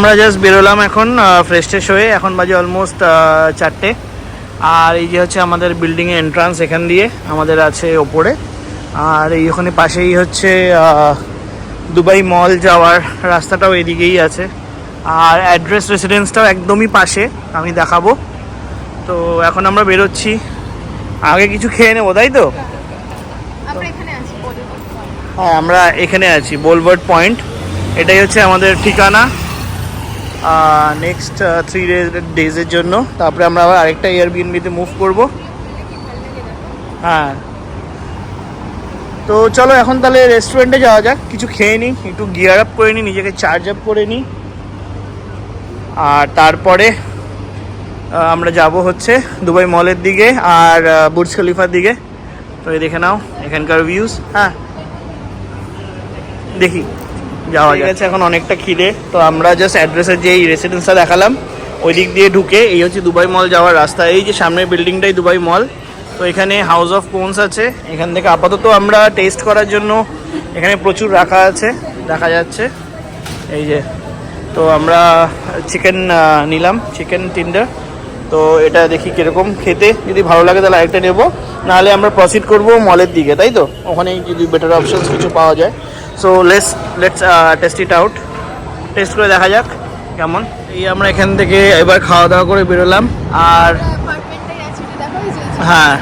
আমরা জাস্ট বেরোলাম এখন ফ্রেশ ট্রেশ হয়ে। এখন বাজে অলমোস্ট 4টে। আর এই যে হচ্ছে আমাদের বিল্ডিংয়ের এন্ট্রান্স, এখান দিয়ে আমাদের আছে ওপরে। আর এই ওখানে পাশেই হচ্ছে দুবাই মল যাওয়ার রাস্তাটাও এদিকেই আছে। আর অ্যাড্রেস রেসিডেন্সটাও একদমই পাশে, আমি দেখাবো। তো এখন আমরা বেরোচ্ছি, আগে কিছু খেয়ে নেবো, তাই তো? হ্যাঁ, আমরা এখানে আছি বোলভার্ড পয়েন্ট, এটাই হচ্ছে আমাদের ঠিকানা নেক্সট 3 ডেজের জন্য। তারপরে আমরা আবার আরেকটা এয়ারবিএনবিতে মুভ করব। হ্যাঁ, তো চলো এখন তাহলে রেস্টুরেন্টে যাওয়া যাক, কিছু খেয়ে নিই, একটু গিয়ার আপ করে নিই, নিজেকে চার্জ আপ করে নিই। আর তারপরে আমরা যাব হচ্ছে দুবাই মলের দিকে আর বুর্জ খলিফার দিকে। তো এই দেখে নাও এখানকার ভিউজ। হ্যাঁ, দেখি যাওয়া গেছে। এখন অনেকটা খিদে, তো আমরা জাস্ট অ্যাড্রেসের যে রেসিডেন্সটা দেখালাম ওই দিক দিয়ে ঢুকে এই হচ্ছে দুবাই মল যাওয়ার রাস্তা। এই যে সামনের বিল্ডিংটাই দুবাই মল। তো এখানে হাউস অফ কোনস আছে, এখান থেকে আপাতত আমরা টেস্ট করার জন্য এখানে প্রচুর রাখা আছে, দেখা যাচ্ছে এই যে। তো আমরা চিকেন নিলাম, চিকেন টিন্ডার। তো এটা দেখি কীরকম খেতে, যদি ভালো লাগে তাহলে আরেকটা নেবো, নাহলে আমরা প্রসিড করবো মলের দিকে, তাই তো? ওখানে যদি বেটার অপশানস কিছু পাওয়া যায়। So let's test it out, test করে দেখা যাক কেমন। এই আমরা এখান থেকে এবার খাওয়া দাওয়া করে বেরোলাম। আর হ্যাঁ,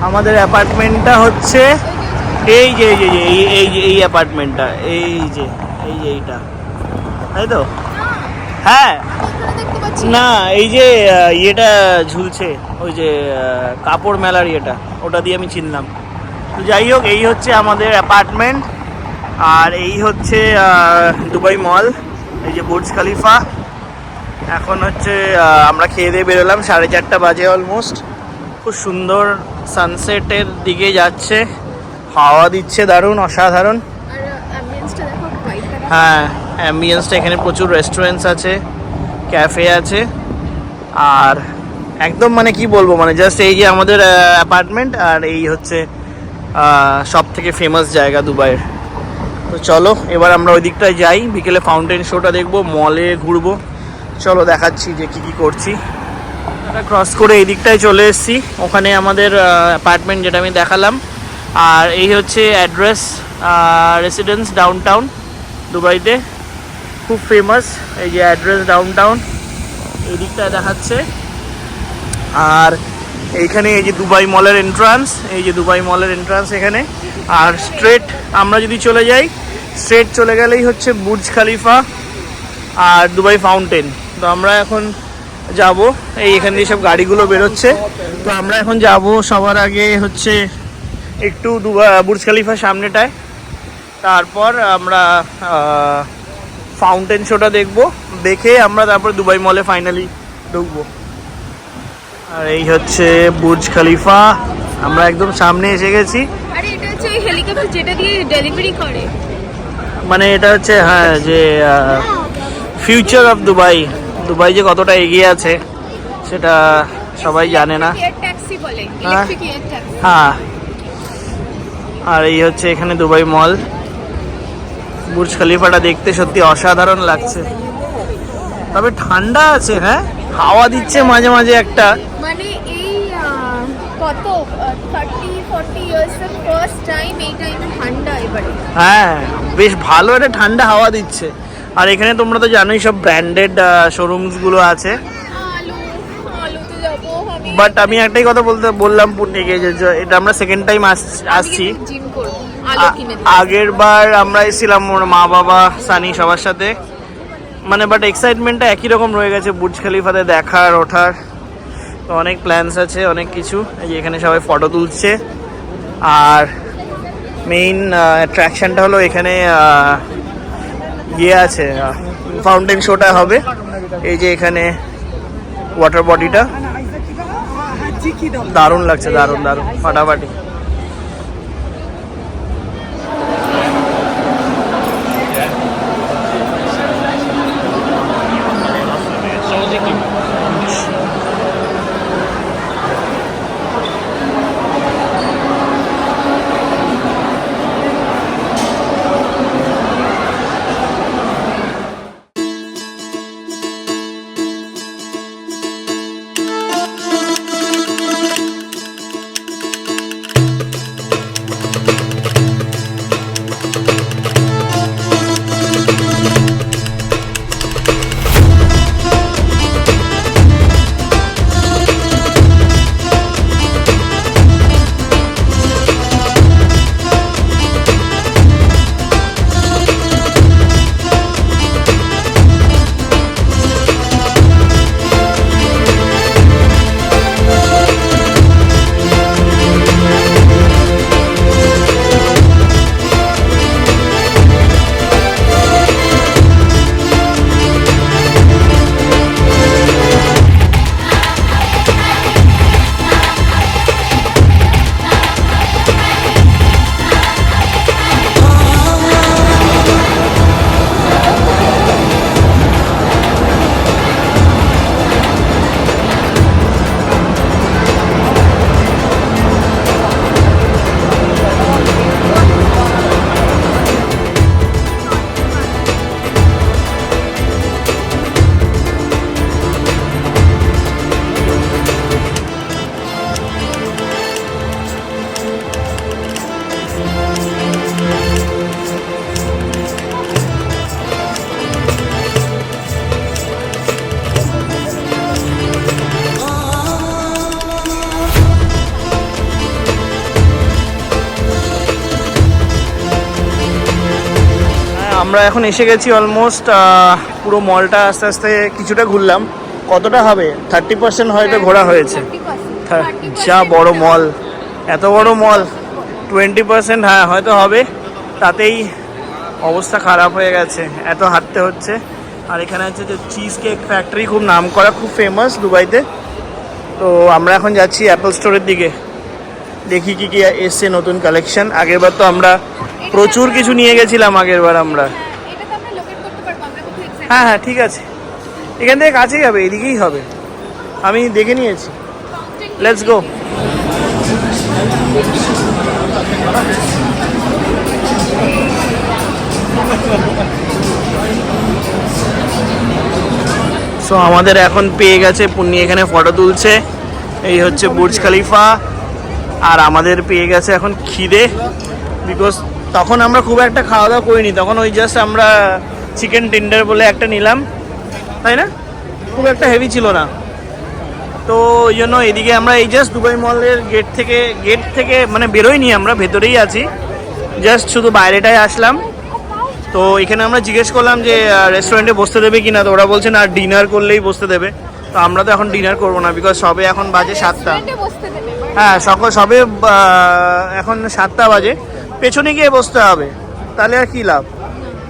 আমাদের অ্যাপার্টমেন্টটা হচ্ছে এই যে এই যে এই অ্যাপার্টমেন্টটা, এই যে এইটা, তাই তো? হ্যাঁ, না এই যে ইয়েটা ঝুলছে, ওই যে কাপড় মেলার ইয়েটা, ওটা দিয়ে আমি চিনলাম। তো যাই হোক, এই হচ্ছে আমাদের অ্যাপার্টমেন্ট। আর এই হচ্ছে দুবাই মল, এই যে বুর্জ খলিফা। এখন হচ্ছে আমরা খেয়ে দিয়ে বেরোলাম, 4:30 বাজে অলমোস্ট। খুব সুন্দর সানসেটের দিকে যাচ্ছে, হাওয়া দিচ্ছে দারুণ, অসাধারণ। হ্যাঁ, অ্যাম্বিয়েন্সটা এখানে প্রচুর রেস্টুরেন্টস আছে, ক্যাফে আছে। আর একদম মানে কি বলবো, মানে জাস্ট এই যে আমাদের অ্যাপার্টমেন্ট, আর এই হচ্ছে সব থেকে ফেমাস জায়গা দুবাইয়ের। তো চলো এবার আমরা ওই দিকটায় যাই, বিকেলে ফাউন্টেন শোটা দেখবো, মলে ঘুরবো। চলো দেখাচ্ছি যে কি করছি। এটা ক্রস করে এই দিকটায় চলে এসেছি, ওখানে আমাদের অ্যাপার্টমেন্ট যেটা আমি দেখালাম। আর এই হচ্ছে অ্যাড্রেস রেসিডেন্স ডাউনটাউন দুবাইতে, খুব ফেমাস। এই যে অ্যাড্রেস ডাউনটাউন এই দিকটায় দেখাচ্ছে। আর এইখানে এই যে দুবাই মলের এন্ট্রান্স, এই যে দুবাই মলের এন্ট্রান্স এখানে। আর স্ট্রেট আমরা যদি চলে যাই, স্ট্রেট চলে গেলেই হচ্ছে বুর্জ খলিফা আর দুবাই ফাউন্টেন। তো আমরা এখন যাব, এই এখান দিয়ে সব গাড়িগুলো বেরোচ্ছে। তো আমরা এখন যাব সবার আগে হচ্ছে একটু বুর্জ খলিফার সামনেটায়, তারপর আমরা ফাউন্টেন শোটা দেখবো, দেখে আমরা তারপর দুবাই মলে ফাইনালি ঢুকবো। আর এই হচ্ছে বুর্জ খলিফা, আমরা একদম সামনে এসে গেছি। আরে এটা হচ্ছে ওই হেলিকপ্টার যেটা দিয়ে ডেলিভারি করে, মানে এটা হচ্ছে হ্যাঁ, যে ফিউচার অফ দুবাই, দুবাই যে কতটা এগিয়ে আছে সেটা সবাই জানে না। এয়ার ট্যাক্সি বলে, ইলেকট্রিক এয়ার ট্যাক্সি। হ্যাঁ, আর এই হচ্ছে এখানে দুবাই মল। বুর্জ খলিফাটা দেখতে সত্যি অসাধারণ লাগছে, তবে ঠান্ডা আছে। হ্যাঁ, হাওয়া দিচ্ছে মাঝে মাঝে একটা, মানে এই কত 30-40 ইয়ার্স এর ফার্স্ট টাইম এই টাইমে ঠান্ডা এবারে। হ্যাঁ বেশ ভালো একটা ঠান্ডা হাওয়া দিচ্ছে। আর এখানে তোমরা তো জানোই সব ব্র্যান্ডেড শোরুমসগুলো আছে। আলুতে যাবো আমি, বাট আমি একটাই কথা বললাম পুণ্যকে, যে এটা আমরা সেকেন্ড টাইম আসছি। জিম করব, আলু কিনে দিই। আগের বার আমরা এসেছিলাম মা বাবা সানি সবার সাথে, মানে বাট এক্সাইটমেন্টটা একই রকম রয়ে গেছে বুর্জ খলিফাতে দেখার ওঠার। তো অনেক প্ল্যানস আছে, অনেক কিছু। এই যে এখানে সবাই ফটো তুলছে। আর মেইন অ্যাট্রাকশনটা হলো এখানে ইয়ে আছে, ফাউন্টেন শোটা হবে। এই যে এখানে ওয়াটার বডিটা দারুণ লাগছে, দারুণ দারুণ ফাটাফাটি। আমরা এখন এসে গেছি অলমোস্ট, পুরো মলটা আস্তে আস্তে কিছুটা ঘুরলাম। কতটা হবে, 30% হয়তো ঘোরা হয়েছে। 30%, যা বড় মল, এত বড় মল, 20% হ্যাঁ হয়তো হবে, তাতেই অবস্থা খারাপ হয়ে গেছে, এত হাঁটতে হচ্ছে। আর এখানে হচ্ছে যে চিজ কেক ফ্যাক্টরি, খুব নাম করা, খুব ফেমাস দুবাইতে। তো আমরা এখন যাচ্ছি অ্যাপল স্টোরের দিকে, দেখি কি কি এসছে নতুন কালেকশন। আগেরবার তো আমরা প্রচুর কিছু নিয়ে গেছিলাম আগেরবার আমরা। এটা তো আমরা লোকেট করতে পারবো, আমরা কোথায় exact হ্যাঁ হ্যাঁ ঠিক আছে, এখান থেকে কাছেই হবে, এদিকেই হবে, আমি দেখে নিয়েছি। Let's go. সো আমাদের এখন পেয়ে গেছে, পুন্নি এখানে ফটো তুলছে, এই হচ্ছে বুর্জ খলিফা। আর আমাদের পেয়ে গেছে এখন খিদে, বিকজ তখন আমরা খুব একটা খাওয়া দাওয়া করিনি, তখন ওই জাস্ট আমরা চিকেন টেন্ডার বলে একটা নিলাম, তাই না, খুব একটা হেভি ছিল না। তো ওই জন্য এদিকে আমরা এই জাস্ট দুবাই মলের গেট থেকে মানে বেরোইনি, আমরা ভেতরেই আছি, জাস্ট শুধু বাইরেটায় আসলাম। তো এখানে আমরা জিজ্ঞেস করলাম যে রেস্টুরেন্টে বসতে দেবে কিনা, তো ওরা বলছে না, ডিনার করলেই বসতে দেবে। তো আমরা তো এখন ডিনার করবো না, বিকজ সবে এখন বাজে 7টা। রেস্টুরেন্টে বসতে দেবে? হ্যাঁ সবে এখন 7টা বাজে, পেছনে গিয়ে বসতে হবে, তাহলে আর কি লাভ,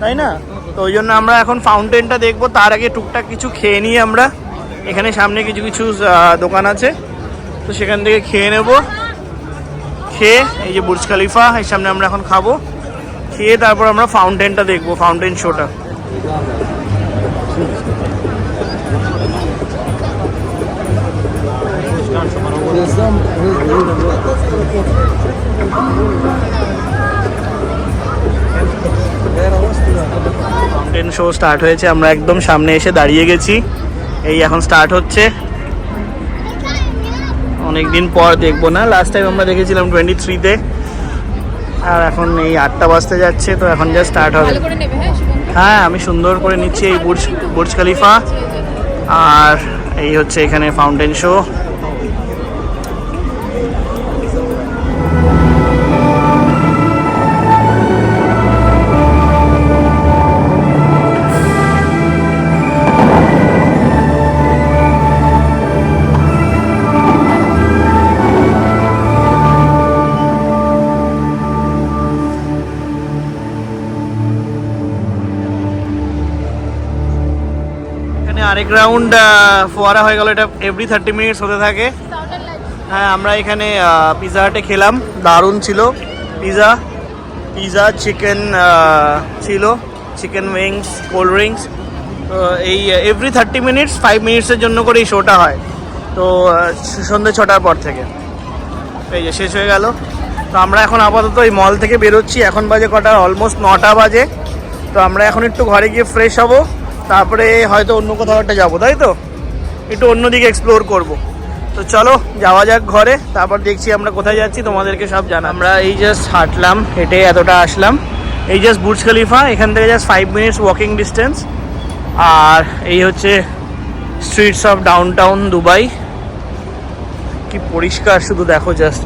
তাই না? তো ওই জন্য আমরা এখন ফাউন্টেনটা দেখবো, তার আগে টুকটাক কিছু খেয়ে নিই আমরা। এখানে সামনে কিছু কিছু দোকান আছে, তো সেখান থেকে খেয়ে নেব। খেয়ে এই যে বুর্জ খলিফা এর সামনে আমরা এখন খাবো, খেয়ে তারপর আমরা ফাউন্টেনটা দেখবো, ফাউন্টেন শোটা। ফাউন্টেন শো স্টার্ট হয়েছে, আমরা একদম সামনে এসে দাঁড়িয়ে গেছি, এই এখন স্টার্ট হচ্ছে। অনেকদিন পর দেখবো না, লাস্ট টাইম আমরা দেখেছিলাম 23-তে, আর এখন এই 8টা বাজতে যাচ্ছে, তো এখন যা স্টার্ট হবে। ভালো করে নেবে, হ্যাঁ শুভঙ্কর? হ্যাঁ আমি সুন্দর করে নিচ্ছি এই বুর্জ খলিফা, আর এই হচ্ছে এখানে ফাউন্টেন শো। আরেক রাউন্ড ফোয়ারা হয়ে গেল, এটা এভরি 30 মিনিটস হতে থাকে। হ্যাঁ আমরা এখানে পিৎজা হাটে খেলাম, দারুণ ছিল পিৎজা চিকেন ছিল, চিকেন উইংস, কোল্ড ড্রিঙ্কস। তো এই এভরি 30 মিনিটস 5 মিনিটসের জন্য করে এই শোটা হয়, তো সন্ধ্যে 6টার পর থেকে। এই যে শেষ হয়ে গেল, তো আমরা এখন আপাতত এই মল থেকে বেরোচ্ছি, এখন বাজে কটা, অলমোস্ট 9টা বাজে। তো আমরা এখন একটু ঘরে গিয়ে ফ্রেশ হব, তারপরে হয়তো অন্য কোথাও একটা যাবো, তাই তো একটু অন্যদিকে এক্সপ্লোর করব। তো চলো যাওয়া যাক ঘরে, তারপর দেখছি আমরা কোথায় যাচ্ছি, তোমাদেরকে সব জানা। আমরা এই জাস্ট হাঁটলাম, হেঁটে এতটা আসলাম, এই জাস্ট বুর্জ খলিফা, এখান থেকে জাস্ট 5 মিনিটস ওয়াকিং ডিস্টেন্স। আর এই হচ্ছে স্ট্রিটস অফ ডাউনটাউন দুবাই, কি পরিষ্কার, শুধু দেখো জাস্ট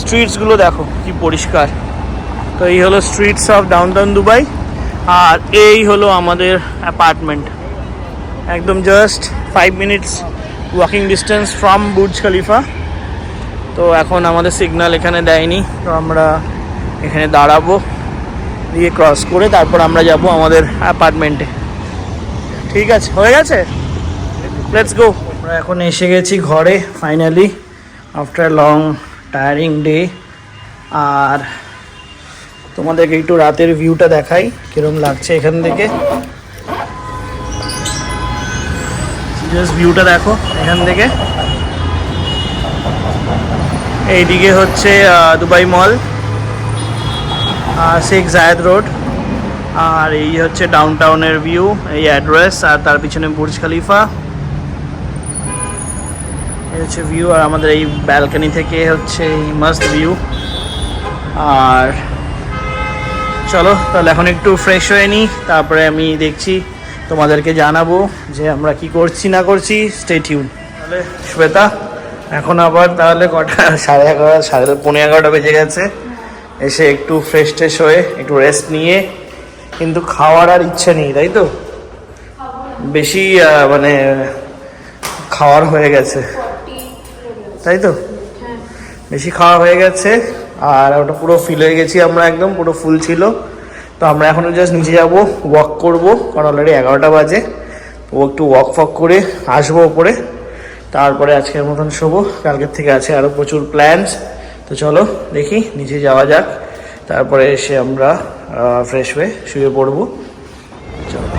স্ট্রিটসগুলো দেখো কি পরিষ্কার। তো এই হলো স্ট্রিটস অফ ডাউনটাউন দুবাই, আর এই হলো আমাদের অ্যাপার্টমেন্ট, একদম just 5 minutes walking distance from Burj Khalifa. তো এখন আমাদের সিগন্যাল এখানে দেয়নি, তো আমরা এখানে দাঁড়াবো, দিয়ে ক্রস করে তারপর আমরা যাব আমাদের অ্যাপার্টমেন্টে। ঠিক আছে, হয়ে গেছে, লেটস গো। আমরা এখন এসে গেছি ঘরে finally, after long tiring day. আর তোমাদেরকে একটু রাতের ভিউটা দেখাই কিরকম লাগছে এখান থেকে, জাস্ট ভিউটা দেখো এখান থেকে। এইদিকে হচ্ছে দুবাই মল, শেখ জায়েদ রোড, আর এই হচ্ছে ডাউনটাউনের ভিউ, এই অ্যাড্রেস, আর তার পিছনে বুর্জ খলিফা, এই হচ্ছে ভিউ। আর আমাদের এই ব্যালকনি থেকে হচ্ছে এই মাস্ট ভিউ। আর চলো তাহলে এখন একটু ফ্রেশ হয়ে নিই, তারপরে আমি দেখছি, তোমাদেরকে জানাবো যে আমরা কি করছি না করছি। Stay tune. তাহলে শ্বেতা, এখন আবার তাহলে কটা, 11:30, 11:30 বেজে গেছে। এসে একটু ফ্রেশ ট্রেশ হয়ে একটু রেস্ট নিয়ে কিন্তু খাওয়ার আর ইচ্ছে নেই, তাই তো? বেশি মানে খাওয়ার হয়ে গেছে, তাই তো? বেশি খাওয়া হয়ে গেছে আর ওটা পুরো ফিল হয়ে গেছি আমরা, একদম পুরো ফুল ছিল। তো আমরা এখন জাস্ট নিচে যাব, ওয়াক করব, কারণ অলরেডি 11টা বাজে। তো একটু ওয়াক ফক করে আসবো ওপরে, তারপরে আজকের মতন শোবো। কালকের থেকে আছে আরও প্রচুর প্ল্যানস। তো চলো দেখি নিচে যাওয়া যাক, তারপরে এসে আমরা ফ্রেশ হয়ে শুয়ে পড়বো। চলো।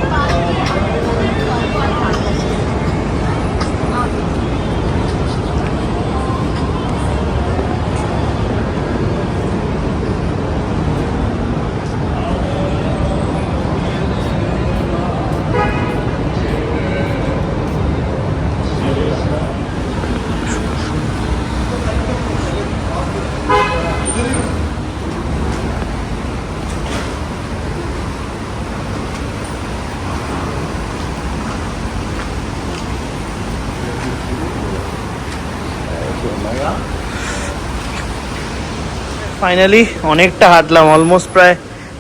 ফাইনালি অনেকটা হাঁটলাম, অলমোস্ট প্রায়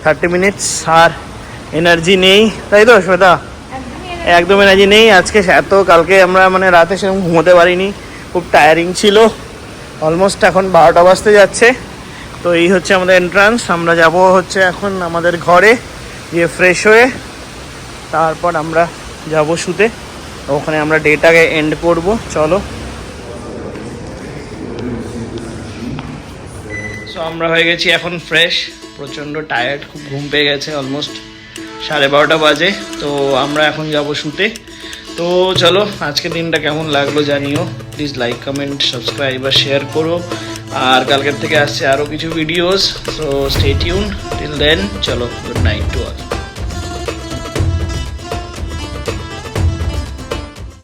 30 মিনিটস। আর এনার্জি নেই, তাই তো শ্বেতা? একদম এনার্জি নেই আজকে। এত কালকে আমরা মানে রাতে সেরকম ঘুমোতে পারিনি, খুব টায়ারিং ছিল। অলমোস্ট এখন 12টা বাজতে যাচ্ছে। তো এই হচ্ছে আমাদের এন্ট্রান্স। আমরা যাব হচ্ছে এখন আমাদের ঘরে, গিয়ে ফ্রেশ হয়ে তারপর আমরা যাব শুতে। ওখানে আমরা ডেটাকে এন্ড করব। চলো। সো আমরা হয়ে গেছি এখন ফ্রেশ, প্রচণ্ড টায়ার্ড, খুব ঘুম পেয়ে গেছে। অলমোস্ট 12:30 বাজে। তো আমরা এখন যাব শুতে। তো চলো, আজকের দিনটা কেমন লাগলো জানিও। প্লিজ লাইক, কমেন্ট, সাবস্ক্রাইব আর শেয়ার করো। আর কালকের থেকে আসছে আরও কিছু videos. So stay tune till then. চলো, গুড নাইট টু অল।